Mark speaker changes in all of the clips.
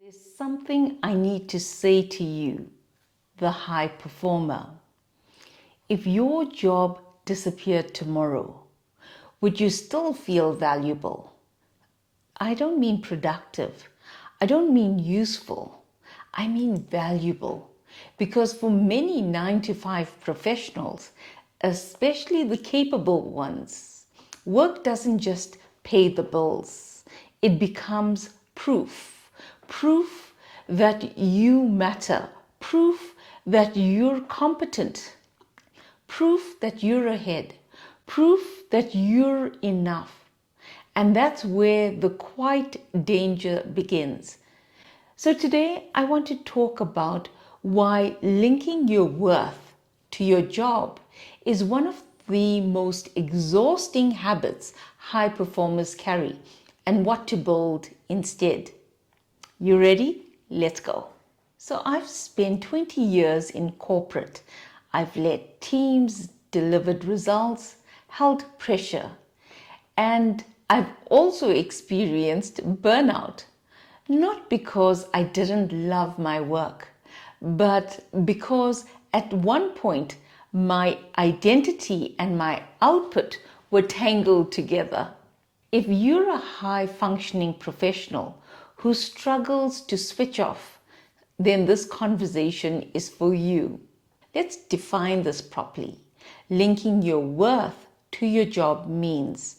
Speaker 1: There's something I need to say to you, the high performer. If your job disappeared tomorrow, would you still feel valuable? I don't mean productive. I don't mean useful. I mean valuable. Because for many 9 to 5 professionals, especially the capable ones, work doesn't just pay the bills. It becomes proof. Proof that you matter. Proof that you're competent. Proof that you're ahead. Proof that you're enough. And that's where the quiet danger begins. So today I want to talk about why linking your worth to your job is one of the most exhausting habits high performers carry and what to build instead. You ready? Let's go. So I've spent 20 years in corporate. I've led teams, delivered results, held pressure, and I've also experienced burnout. Not because I didn't love my work, but because at one point my identity and my output were tangled together. If you're a high functioning professional who struggles to switch off, then this conversation is for you. Let's define this properly. Linking your worth to your job means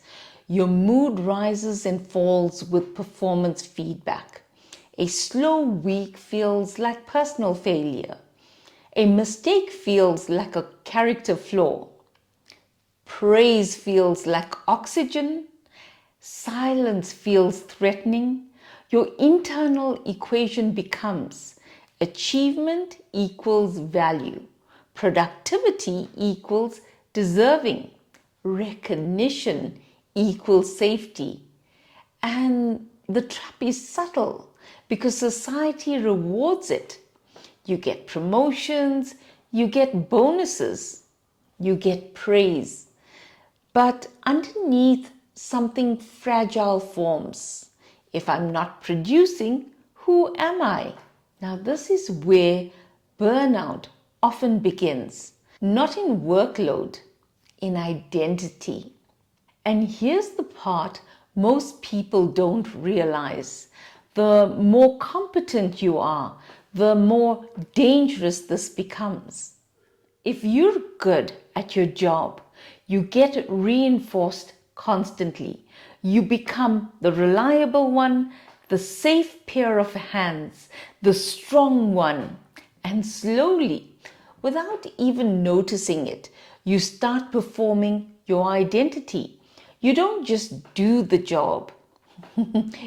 Speaker 1: your mood rises and falls with performance feedback. A slow week feels like personal failure. A mistake feels like a character flaw. Praise feels like oxygen. Silence feels threatening. Your internal equation becomes achievement equals value. Productivity equals deserving. Recognition equals safety. And the trap is subtle because society rewards it. You get promotions, you get bonuses, you get praise. But underneath, something fragile forms. If I'm not producing, who am I? Now, this is where burnout often begins. Not in workload, in identity. And here's the part most people don't realize. The more competent you are, the more dangerous this becomes. If you're good at your job, you get reinforced constantly. You become the reliable one, the safe pair of hands, the strong one. And slowly, without even noticing it, you start performing your identity. You don't just do the job.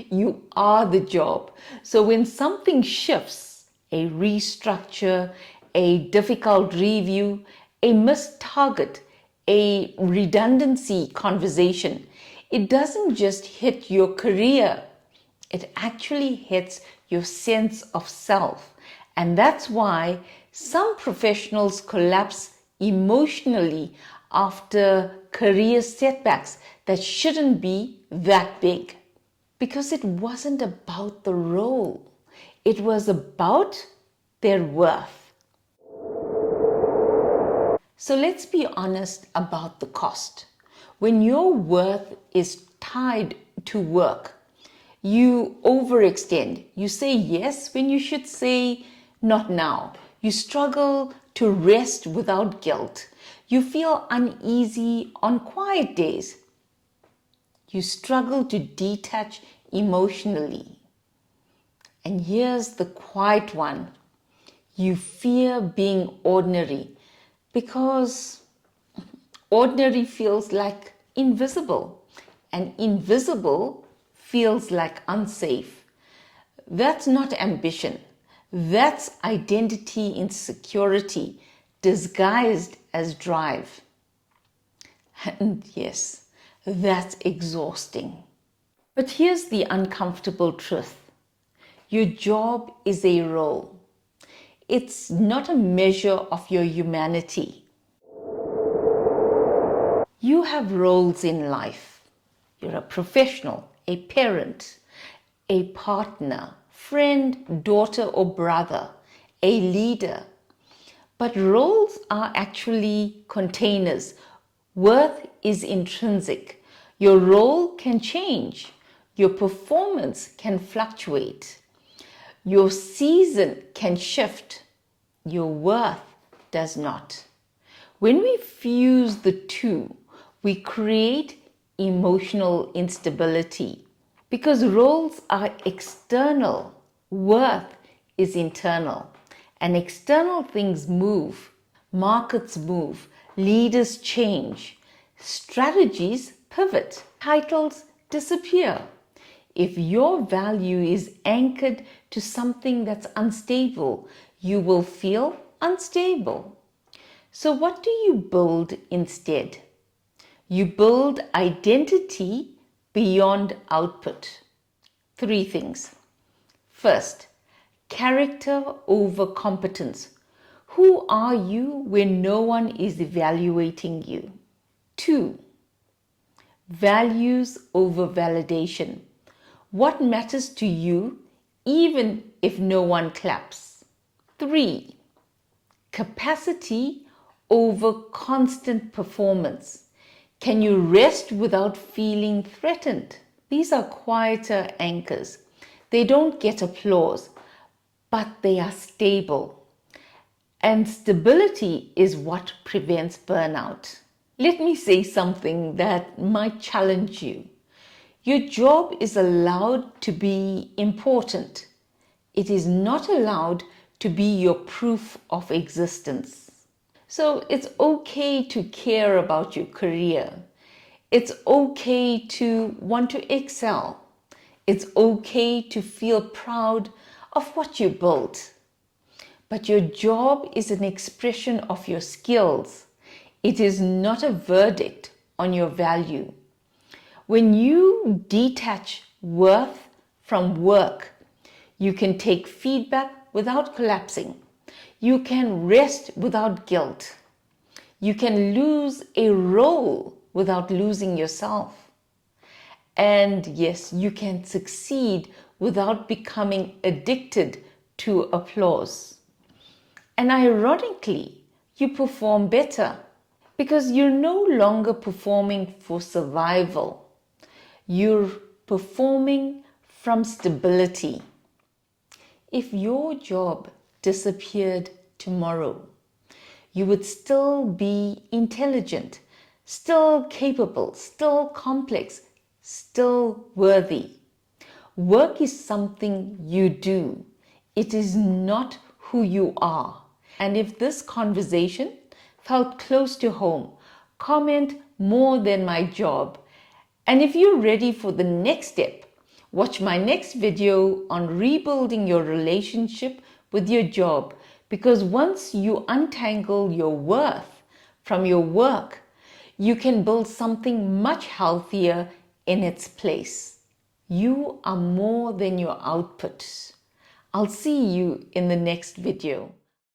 Speaker 1: You are the job. So when something shifts, a restructure, a difficult review, a missed target, a redundancy conversation, it doesn't just hit your career. It actually hits your sense of self. And that's why some professionals collapse emotionally after career setbacks that shouldn't be that big. Because it wasn't about the role. It was about their worth. So let's be honest about the cost. When your worth is tied to work, you overextend. You say yes when you should say not now. You struggle to rest without guilt. You feel uneasy on quiet days. You struggle to detach emotionally. And here's the quiet one. You fear being ordinary because ordinary feels like invisible, and invisible feels like unsafe. That's not ambition. That's identity insecurity disguised as drive. And yes, that's exhausting. But here's the uncomfortable truth. Your job is a role. It's not a measure of your humanity. You have roles in life. You're a professional, a parent, a partner, friend, daughter or brother, a leader. But roles are actually containers. Worth is intrinsic. Your role can change. Your performance can fluctuate. Your season can shift. Your worth does not. When we fuse the two, we create emotional instability. Because roles are external, worth is internal. And external things move, markets move, leaders change, strategies pivot, titles disappear. If your value is anchored to something that's unstable, you will feel unstable. So what do you build instead? You build identity beyond output. 3 things. First, character over competence. Who are you when no one is evaluating you? 2, values over validation. What matters to you even if no one claps? 3, capacity over constant performance. Can you rest without feeling threatened? These are quieter anchors. They don't get applause, but they are stable. And stability is what prevents burnout. Let me say something that might challenge you. Your job is allowed to be important. It is not allowed to be your proof of existence. So it's okay to care about your career. It's okay to want to excel. It's okay to feel proud of what you built. But your job is an expression of your skills. It is not a verdict on your value. When you detach worth from work, you can take feedback without collapsing. You can rest without guilt. You can lose a role without losing yourself. And yes, you can succeed without becoming addicted to applause. And ironically, you perform better because you're no longer performing for survival. You're performing from stability. If your job disappeared tomorrow, you would still be intelligent, still capable, still complex, still worthy. Work is something you do. It is not who you are. And if this conversation felt close to home, comment more than my job. And if you're ready for the next step, watch my next video on rebuilding your relationship with your job, because once you untangle your worth from your work, you can build something much healthier in its place. You are more than your output. I'll see you in the next video.